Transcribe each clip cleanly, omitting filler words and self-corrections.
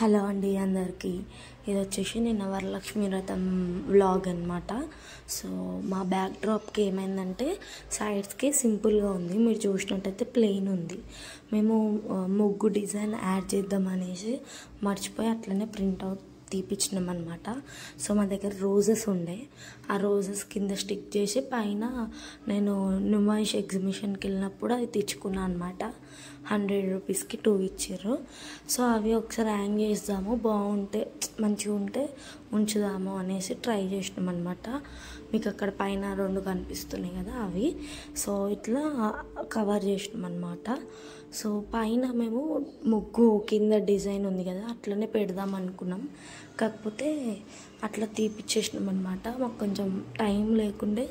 Hello అండి అందరికీ. ఇది వచ్చేసి నిన్న వరలక్ష్మి వ్రతం వ్లాగ్ అనమాట. సో మా బ్యాక్ డ్రాప్కి ఏమైందంటే సైడ్స్కి సింపుల్గా ఉంది, మీరు చూసినట్టయితే ప్లెయిన్ ఉంది. మేము ముగ్గు డిజైన్ యాడ్ చేద్దాం అనేసి మర్చిపోయి అట్లనే ప్రింట్అవుట్ తీపిచ్చినాం అనమాట. సో మా దగ్గర రోజెస్ ఉండే, ఆ రోజెస్ కింద స్టిక్ చేసి పైన నేను నుమాయిష్ ఎగ్జిబిషన్కి వెళ్ళినప్పుడు అవి తెచ్చుకున్నాను అనమాట. 100 రూపీస్కి 2 ఇచ్చారు. సో అవి ఒకసారి హ్యాంగ్ చేద్దాము, బాగుంటే మంచిగా ఉంటే ఉంచుదాము అనేసి ట్రై చేసినాం అనమాట. మీకు అక్కడ పైన 2 కనిపిస్తున్నాయి కదా అవి. సో ఇట్లా కవర్ చేసినాం అనమాట. సో పైన మేము ముగ్గు కింద డిజైన్ ఉంది కదా అట్లనే పెడదాం అనుకున్నాం, కాకపోతే అట్లా తీపిచ్చేసినాం అనమాట. మాకు కొంచెం టైం లేకుండే,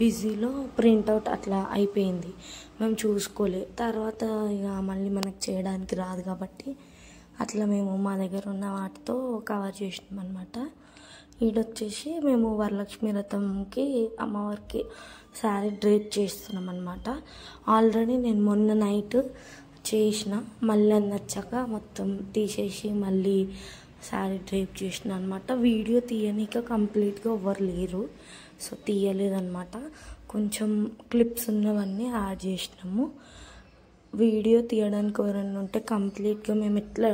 బిజీలో ప్రింట్అవుట్ అట్లా అయిపోయింది, మేము చూసుకోలే. తర్వాత ఇక మళ్ళీ మనకు చేయడానికి రాదు కాబట్టి అట్లా మేము మా దగ్గర ఉన్న వాటితో కవర్ చేసినాం అనమాట. ఈడొచ్చేసి మేము వరలక్ష్మి వ్రతంకి అమ్మవారికి శారీ డ్రేప్ చేస్తున్నాం అనమాట. ఆల్రెడీ నేను మొన్న నైట్ చేసిన, మళ్ళీ నచ్చాక మొత్తం తీసేసి మళ్ళీ శారీ డ్రేప్ చేసిన అనమాట. వీడియో తీయనిక కంప్లీట్గా ఎవ్వరు లేరు, సో తీయలేదన్నమాట. కొంచెం క్లిప్స్ ఉన్నవన్నీ యాడ్ చేసినాము. వీడియో తీయడానికి ఎవరైనా ఉంటే కంప్లీట్గా మేము ఎట్లా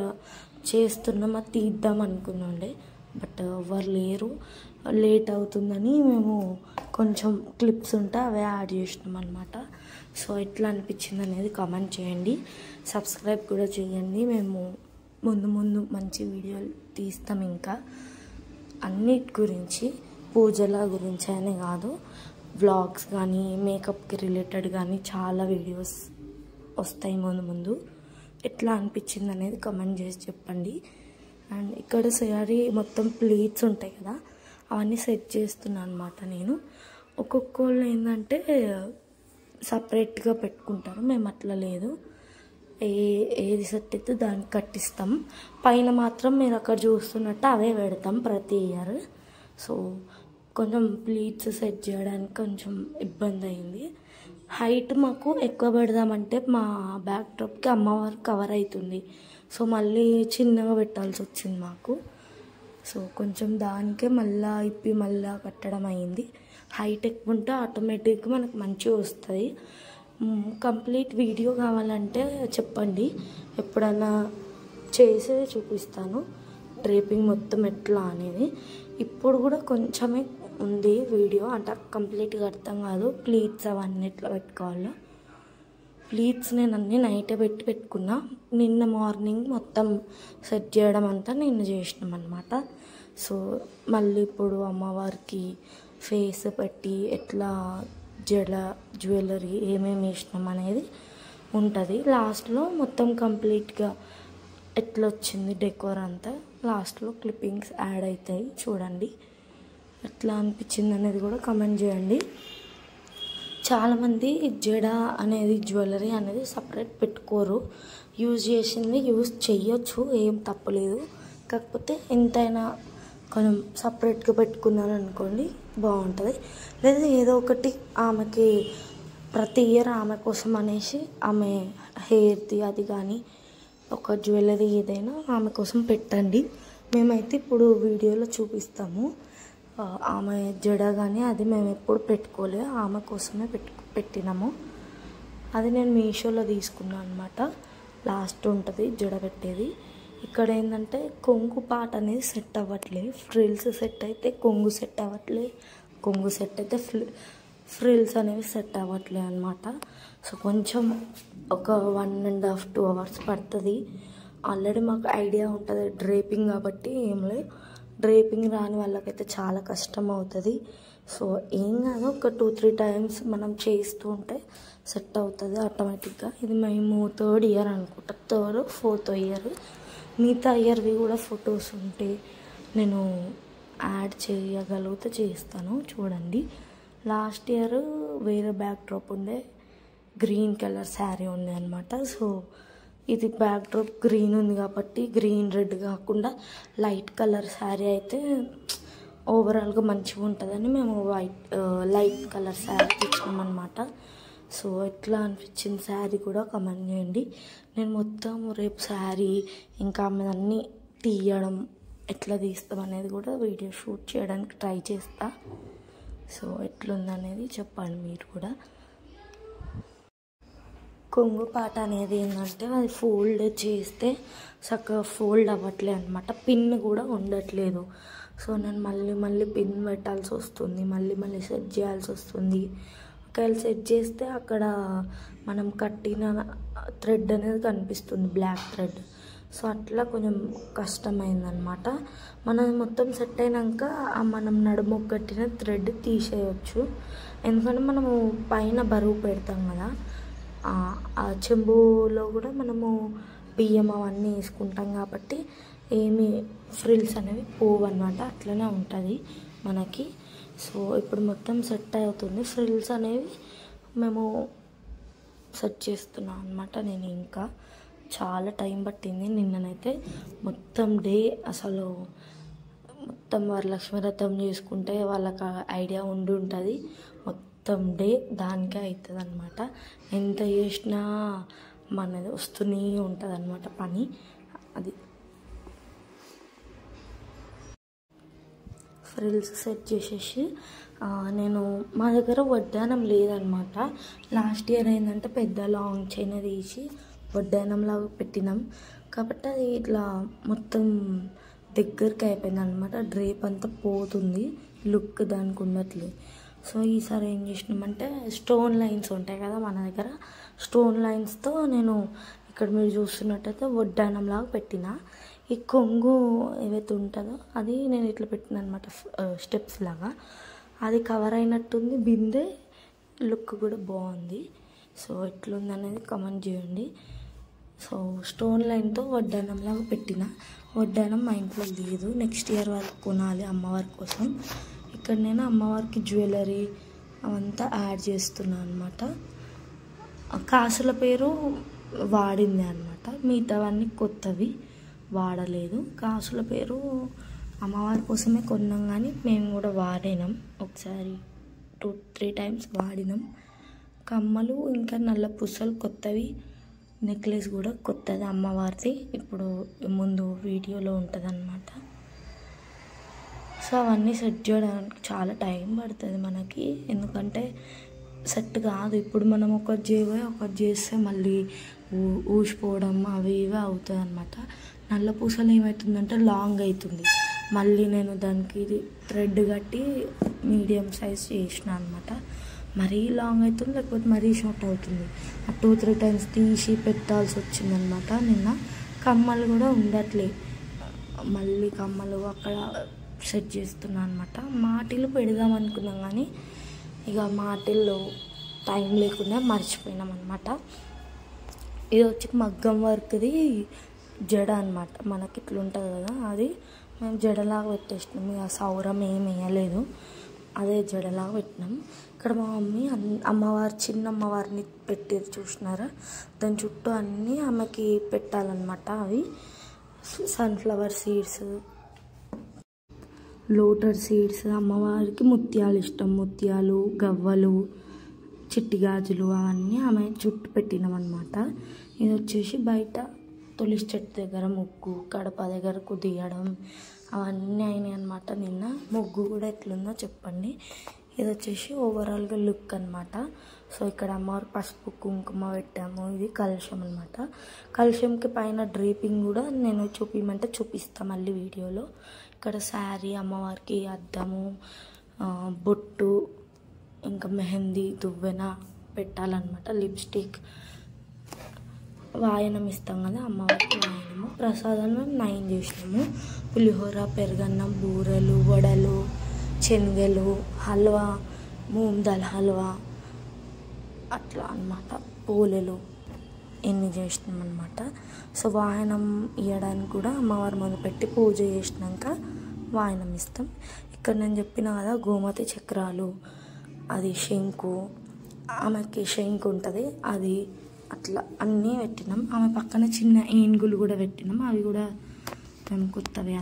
చేస్తున్నాం అది తీద్దాం అనుకున్నాండే, బట్ ఎవరు లేరు, లేట్ అవుతుందని మేము కొంచెం క్లిప్స్ ఉంటే అవి యాడ్ చేసినాం అనమాట. సో ఎట్లా అనిపించింది అనేది కామెంట్ చేయండి, సబ్స్క్రైబ్ కూడా చేయండి. మేము ముందు ముందు మంచి వీడియోలు తీస్తాం, ఇంకా అన్నిటి గురించి, పూజల గురించి అనే కాదు, వ్లాగ్స్ కానీ మేకప్కి రిలేటెడ్ కానీ చాలా వీడియోస్ వస్తాయి ముందు ముందు. ఎట్లా అనిపించింది అనేది కామెంట్ చేసి చెప్పండి. అండ్ ఇక్కడ శారీ మొత్తం ప్లీట్స్ ఉంటాయి కదా అవన్నీ సెట్ చేస్తున్నాను అనమాట నేను. ఒక్కొక్కళ్ళు ఏంటంటే సపరేట్గా పెట్టుకుంటారు, మేము అట్లా లేదు, ఏది సెట్ అయితే దానికి కట్టిస్తాం. పైన మాత్రం మీరు అక్కడ చూస్తున్నట్టు అవే పెడతాం ప్రతి ఇయర్. సో కొంచెం ప్లీట్స్ సెట్ చేయడానికి కొంచెం ఇబ్బంది అయింది. హైట్ మాకు ఎక్కువ పెడదామంటే మా బ్యాక్ డ్రాప్కి అమ్మవారు కవర్ అవుతుంది, సో మళ్ళీ చిన్నగా పెట్టాల్సి వచ్చింది మాకు. సో కొంచెం దానికే మళ్ళీ ఇప్పి మళ్ళీ కట్టడం అయింది. హైట్ ఎక్కువ ఉంటే ఆటోమేటిక్గా మనకు మంచిగా వస్తుంది. కంప్లీట్ వీడియో కావాలంటే చెప్పండి, ఎప్పుడైనా చేసే చూపిస్తాను డ్రేపింగ్ మొత్తం ఎట్లా అనేది. ఇప్పుడు కూడా కొంచెమే ఉంది వీడియో, అంటే కంప్లీట్గా అర్థం కాదు. ప్లీట్స్ అవన్నీ ఎట్లా పెట్టుకోవాలో, ప్లీట్స్ నేను అన్నీ నైటే పెట్టుకున్నా. నిన్న మార్నింగ్ మొత్తం సెట్ చేయడం అంతా నిన్న చేసినాం అనమాట. సో మళ్ళీ ఇప్పుడు అమ్మవారికి ఫేస్ పెట్టి ఎట్లా జడ జ్యువెలరీ ఏమేమి వేసినాం అనేది ఉంటుంది. లాస్ట్లో మొత్తం కంప్లీట్గా ఎట్లా వచ్చింది డెకోర్ అంతా లాస్ట్లో క్లిప్పింగ్స్ యాడ్ అవుతాయి, చూడండి ఎట్లా అనిపించింది అనేది కూడా కామెంట్ చేయండి. చాలామంది జడ అనేది జ్యువెలరీ అనేది సపరేట్ పెట్టుకోరు, యూజ్ చేసింది యూజ్ చెయ్యొచ్చు, ఏం తప్పలేదు. కాకపోతే ఎంతైనా కొంచెం సపరేట్గా పెట్టుకున్నాను అనుకోండి బాగుంటుంది. లేదా ఏదో ఒకటి ఆమెకి ప్రతి ఇయర్ ఆమె కోసం అనేసి ఆమె హెయిర్ది అది కానీ ఒక జ్యువెలరీ ఏదైనా ఆమె కోసం పెట్టండి. మేమైతే ఇప్పుడు వీడియోలో చూపిస్తాము. ఆమె జడ కానీ అది మేము ఎప్పుడు పెట్టుకోలేదు, ఆమె కోసమే పెట్టినాము. అది నేను మీషోలో తీసుకున్నాను అనమాట. లాస్ట్ ఉంటుంది జడ పెట్టేది. ఇక్కడ ఏంటంటే కొంగు పాట అనేది సెట్ అవ్వట్లేదు, ఫ్రిల్స్ సెట్ అయితే కొంగు సెట్ అవ్వట్లేదు, కొంగు సెట్ అయితే ఫ్రిల్స్ అనేవి సెట్ అవ్వట్లేదు అనమాట. సో కొంచెం ఒక 1.5 2 hours పడుతుంది. ఆల్రెడీ మాకు ఐడియా ఉంటుంది డ్రేపింగ్ కాబట్టి ఏం లేదు, డ్రేపింగ్ రాని వాళ్ళకైతే చాలా కష్టం అవుతుంది. సో ఏం కాదు, ఒక 2-3 times మనం చేస్తూ ఉంటే సెట్ అవుతుంది ఆటోమేటిక్గా. ఇది మేము 3rd year అనుకుంటా, 3rd or 4th year. మిగతా ఇయర్వి కూడా ఫొటోస్ ఉంటే నేను యాడ్ చేయగలిగితే చేస్తాను, చూడండి. లాస్ట్ ఇయర్ వేరే బ్యాక్ డ్రాప్ ఉండే, గ్రీన్ కలర్ శారీ ఉండే అనమాట. సో ఇది బ్యాక్ డ్రాప్ గ్రీన్ ఉంది కాబట్టి గ్రీన్ రెడ్ కాకుండా లైట్ కలర్ శారీ అయితే ఓవరాల్గా మంచిగా ఉంటుందని మేము లైట్ కలర్ శారీ తెచ్చామన్నమాట. సో ఎట్లా అనిపించింది శారీ కూడా కామెంట్ చేయండి. నేను మొత్తం రేపు శారీ ఇంకా అన్నీ తీయడం ఎట్లా తీస్తాం అనేది కూడా వీడియో షూట్ చేయడానికి ట్రై చేస్తా. సో ఎట్లుందనేది చెప్పండి మీరు కూడా. కొంగు పాట అనేది ఏంటంటే అది ఫోల్డ్ చేస్తే చక్కగా ఫోల్డ్ అవ్వట్లేదు అనమాట, పిన్ కూడా ఉండట్లేదు. సో నేను మళ్ళీ పిన్ పెట్టాల్సి వస్తుంది, మళ్ళీ సెట్ చేయాల్సి వస్తుంది. ఒకవేళ సెట్ చేస్తే అక్కడ మనం కట్టిన థ్రెడ్ అనేది కనిపిస్తుంది, బ్లాక్ థ్రెడ్. సో అట్లా కొంచెం కష్టమైందనమాట. మనం మొత్తం సెట్ అయినాక మనం నడుము కట్టిన థ్రెడ్ తీసేయచ్చు, ఎందుకంటే మనము పైన బరువు పెడతాం కదా, ఆ చెంబులో కూడా మనము బియ్యం అవన్నీ వేసుకుంటాం కాబట్టి ఏమి ఫ్రిల్స్ అనేవి పోవు అనమాట, అట్లనే ఉంటుంది మనకి. సో ఇప్పుడు మొత్తం సెట్ అవుతుంది, ఫ్రిల్స్ అనేవి మేము సెట్ చేస్తున్నాం అనమాట. నేను ఇంకా చాలా టైం పట్టింది. నిన్ననైతే మొత్తం డే అసలు మొత్తం వరలక్ష్మి వ్రతం చేసుకుంటే వాళ్ళకి ఐడియా ఉంటుంది, మొత్తం డే దానికే అవుతుంది అనమాట. ఎంత చేసినా మనది వస్తూనే ఉంటుంది అనమాట పని. అది ఫ్రిల్స్ సెట్ చేసేసి నేను మా దగ్గర వడ్డానం లేదనమాట. లాస్ట్ ఇయర్ ఏంటంటే పెద్ద లాంగ్ చైన్ తీసి వడ్డానంలాగా పెట్టినాం కాబట్టి అది ఇట్లా మొత్తం దగ్గరికి అయిపోయింది అనమాట. డ్రేప్ అంతా పోతుంది, లుక్ దానికి ఉండట్లేదు. సో ఈసారి ఏం చేసినామంటే స్టోన్ లైన్స్ ఉంటాయి కదా మన దగ్గర, స్టోన్ లైన్స్తో నేను ఇక్కడ మీరు చూస్తున్నట్టయితే వడ్డానంలాగా పెట్టిన. ఈ కొంగు ఏవైతే ఉంటుందో అది నేను ఇట్లా పెట్టిన అనమాట, స్టెప్స్ లాగా. అది కవర్ అయినట్టుంది, బిందె లుక్ కూడా బాగుంది. సో ఎట్లుందనేది కామెంట్ చేయండి. సో స్టోన్ లైన్తో వడ్డానంలాగా పెట్టిన. వడ్డానం మా ఇంట్లో లేదు, నెక్స్ట్ ఇయర్ వరకు కొనాలి అమ్మవారి కోసం. ఇక్కడ నేను అమ్మవారికి జ్యువెలరీ అవంతా యాడ్ చేస్తున్నాను అనమాట. కాసుల పేరు వాడింది అనమాట, మిగతావన్నీ కొత్తవి వాడలేదు. కాసుల పేరు అమ్మవారి కోసమే కొన్నాం, కానీ మేము కూడా వాడినాం ఒకసారి 2-3 టైమ్స్ వాడినాం. కమ్మలు ఇంకా నల్ల పూసలు కొత్తవి, నెక్లెస్ కూడా కొత్తది అమ్మవారిది, ఇప్పుడు ముందు వీడియోలో ఉంటుంది అన్నమాట. సో అవన్నీ సెట్ చేయడానికి చాలా టైం పడుతుంది మనకి, ఎందుకంటే సెట్ కాదు. ఇప్పుడు మనం ఒకటి చేస్తే మళ్ళీ ఊసిపోవడం అవి ఇవి అవుతుంది అనమాట. నల్ల పూసలు ఏమవుతుందంటే లాంగ్ అవుతుంది, మళ్ళీ నేను దానికి థ్రెడ్ కట్టి మీడియం సైజ్ చేసిన అనమాట. మరీ లాంగ్ అవుతుంది, లేకపోతే మరీ షార్ట్ అవుతుంది. 2-3 టైమ్స్ తీసి పెట్టాల్సి వచ్చిందనమాట. నిన్న కమ్మలు కూడా ఉండట్లే, మళ్ళీ కమ్మలు అక్కడ సెట్ చేస్తున్నాను అనమాట. మాటిలు పెడదాం అనుకున్నాం కానీ ఇక మాటిల్లో టైం లేకుండా మర్చిపోయినాం అనమాట. ఇది వచ్చి మగ్గం వర్క్ది జడ అనమాట, మనకి ఇట్లా ఉంటుంది కదా, అది మేము జడలాగా పెట్టేసినాం. ఇక సౌరం ఏమి వేయలేదు, అదే జడలాగా పెట్టినాం. ఇక్కడ మా మమ్మీ అమ్మవారి చిన్న అమ్మవారిని పెట్టేది చూసినారా, దాని చుట్టూ అన్నీ ఆమెకి పెట్టాలన్నమాట. అవి సన్ఫ్లవర్ సీడ్స్, లోటస్ సీడ్స్, అమ్మవారికి ముత్యాలు ఇష్టం, ముత్యాలు, గవ్వలు, చిట్టి గాజులు అవన్నీ ఆమె చుట్టూ పెట్టినాం అనమాట. ఇది వచ్చేసి బయట తులసి చెట్టు దగ్గర ముగ్గు, కడప దగ్గర కుదియడం అవన్నీ అయినాయి అనమాట. నిన్న ముగ్గు కూడా ఎట్లుందో చెప్పండి. ఇది వచ్చేసి ఓవరాల్గా లుక్ అనమాట. సో ఇక్కడ అమ్మవారు పసుపు కుంకుమ పెట్టాము. ఇది కలశం అనమాట. కలశంకి పైన డ్రేపింగ్ కూడా నేను చూపించమంటే చూపిస్తాను మళ్ళీ వీడియోలో. ఇక్కడ శారీ, అమ్మవారికి అద్దము, బొట్టు, ఇంకా మెహందీ, దువ్వెన పెట్టాలన్నమాట, లిప్స్టిక్, వాయనం ఇస్తాం కదా అమ్మవారికి వాయనము. ప్రసాదాలు మేము 9 చేసినాము. పులిహోర, పెరుగన్నం, బూరెలు, వడలు, శనగలు, హల్వా, మూంగ్ దాల్ హల్వా, అట్లా అన్నమాట. పూలలు ఎన్ని చేసినాం అనమాట. సో వాయనం ఇవ్వడానికి కూడా అమ్మవారి ముందు పెట్టి పూజ చేసినాక వాయనం ఇస్తాం. ఇక్కడ నేను చెప్పిన కదా గోమతి చక్రాలు, అది శంకు, ఆమెకి శంకు ఉంటుంది అది, అట్లా అన్నీ పెట్టినాం. ఆమె పక్కన చిన్న ఏనుగులు కూడా పెట్టినాం, అవి కూడా కొత్తవి